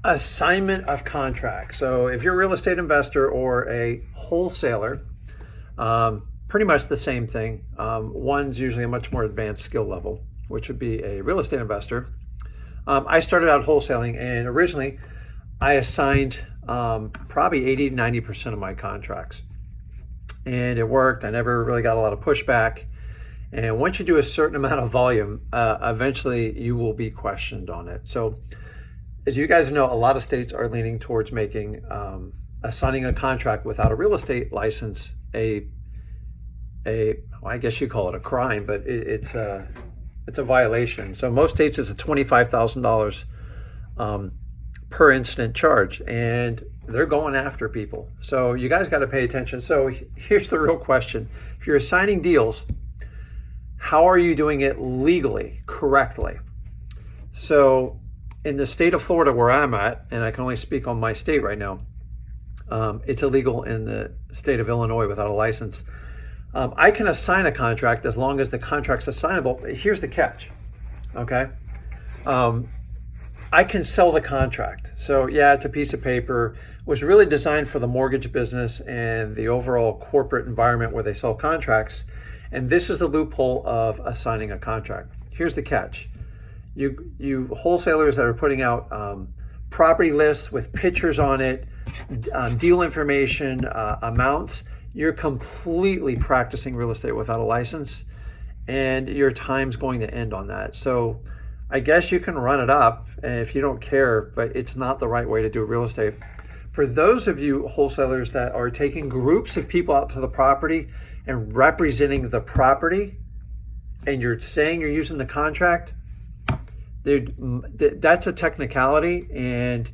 Assignment of contract. So if you're a real estate investor or a wholesaler, pretty much the same thing. One's usually a much more advanced skill level, which would be a real estate investor. I started out wholesaling, and originally I assigned probably 80 to 90% of my contracts. And it worked. I never really got a lot of pushback. And once you do a certain amount of volume, eventually you will be questioned on it. So as you guys know, a lot of states are leaning towards making assigning a contract without a real estate license I guess you call it a crime, but it's a violation. So most states it's a $25,000 per incident charge, and they're going after people. So you guys got to pay attention. So here's the real question: if you're assigning deals, how are you doing it legally, correctly? So in the state of Florida where I'm at, and I can only speak on my state right now, it's illegal in the state of Illinois without a license. I can assign a contract as long as the contract's assignable. Here's the catch, okay? I can sell the contract. So yeah, it's a piece of paper. It was really designed for the mortgage business and the overall corporate environment where they sell contracts. And this is the loophole of assigning a contract. Here's the catch. You wholesalers that are putting out property lists with pictures on it, deal information, amounts, you're completely practicing real estate without a license, and your time's going to end on that. So I guess you can run it up if you don't care, but it's not the right way to do real estate. For those of you wholesalers that are taking groups of people out to the property and representing the property, and you're saying you're using the contract, dude, that's a technicality. And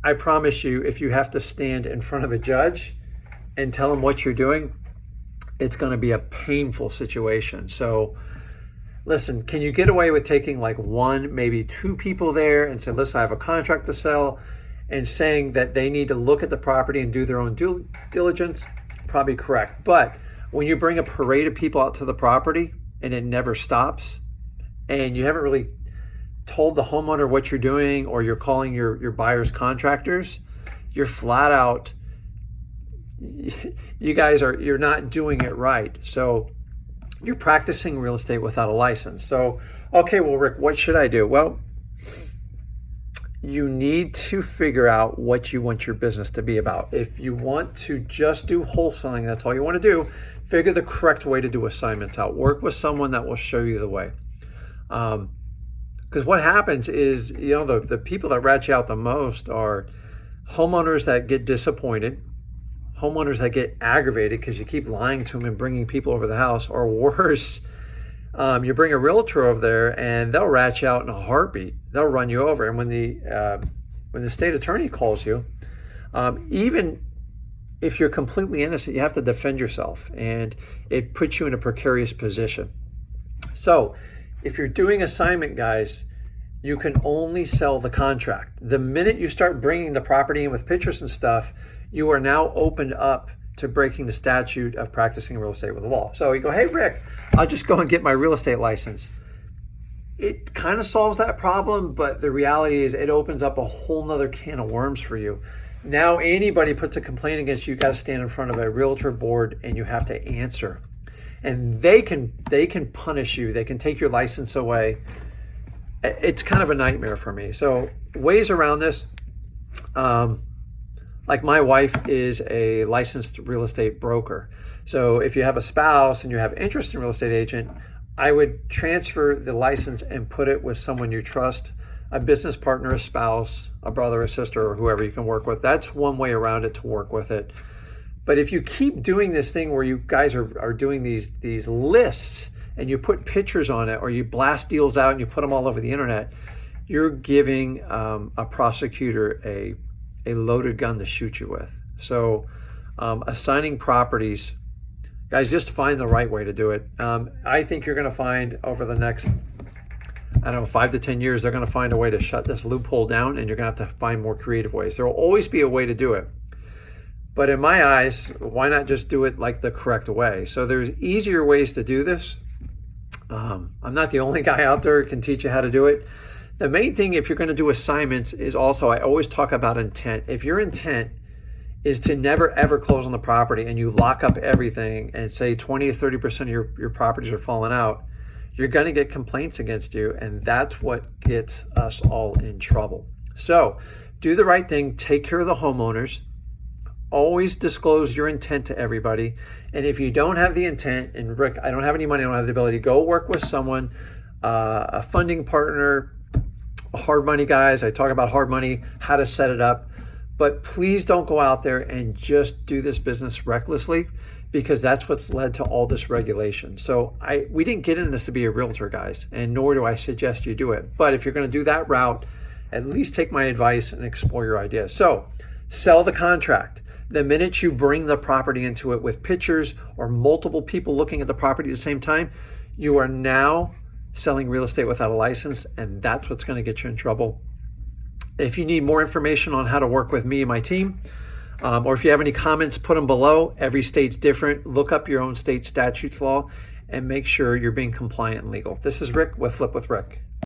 I promise you, if you have to stand in front of a judge and tell them what you're doing, it's going to be a painful situation. So listen, can you get away with taking like one, maybe two people there and say, listen, I have a contract to sell, and saying that they need to look at the property and do their own due diligence? Probably correct. But when you bring a parade of people out to the property and it never stops, and you haven't really told the homeowner what you're doing, or you're calling your buyers contractors, you're flat out, you're not doing it right. So you're practicing real estate without a license. So, okay, well, Rick, what should I do? Well, you need to figure out what you want your business to be about. If you want to just do wholesaling, that's all you want to do, figure the correct way to do assignments out. Work with someone that will show you the way. Because what happens is, the people that rat you out the most are homeowners that get disappointed, homeowners that get aggravated because you keep lying to them and bringing people over the house, or worse, you bring a realtor over there and they'll rat you out in a heartbeat. They'll run you over. And when the state attorney calls you, even if you're completely innocent, you have to defend yourself, and it puts you in a precarious position. So if you're doing assignment, guys, you can only sell the contract. The minute you start bringing the property in with pictures and stuff, you are now opened up to breaking the statute of practicing real estate with the law. So you go, hey, Rick, I'll just go and get my real estate license. It kind of solves that problem, but the reality is it opens up a whole nother can of worms for you. Now anybody puts a complaint against you, you got to stand in front of a realtor board and you have to answer. And they can punish you. They can take your license away. It's kind of a nightmare for me. So ways around this, like my wife is a licensed real estate broker. So if you have a spouse and you have interest in real estate agent, I would transfer the license and put it with someone you trust, a business partner, a spouse, a brother, a sister, or whoever you can work with. That's one way around it to work with it. But if you keep doing this thing where you guys are doing these lists and you put pictures on it, or you blast deals out and you put them all over the internet, you're giving a prosecutor a loaded gun to shoot you with. So assigning properties, guys, just find the right way to do it. I think you're going to find over the next, 5 to 10 years, they're going to find a way to shut this loophole down, and you're going to have to find more creative ways. There will always be a way to do it. But in my eyes, why not just do it like the correct way? So there's easier ways to do this. I'm not the only guy out there who can teach you how to do it. The main thing if you're going to do assignments is also, I always talk about intent. If your intent is to never ever close on the property and you lock up everything and say 20 to 30% of your properties are falling out, you're going to get complaints against you, and that's what gets us all in trouble. So do the right thing, take care of the homeowners, always disclose your intent to everybody. And if you don't have the intent, and Rick, I don't have any money, I don't have the ability, go work with someone, a funding partner, hard money guys. I talk about hard money, how to set it up. But please don't go out there and just do this business recklessly, because that's what's led to all this regulation. So we didn't get into this to be a realtor, guys, and nor do I suggest you do it. But if you're going to do that route, at least take my advice and explore your ideas. So sell the contract. The minute you bring the property into it with pictures or multiple people looking at the property at the same time, you are now selling real estate without a license, and that's what's going to get you in trouble. If you need more information on how to work with me and my team, or if you have any comments, put them below. Every state's different. Look up your own state statutes law and make sure you're being compliant and legal. This is Rick with Flip with Rick.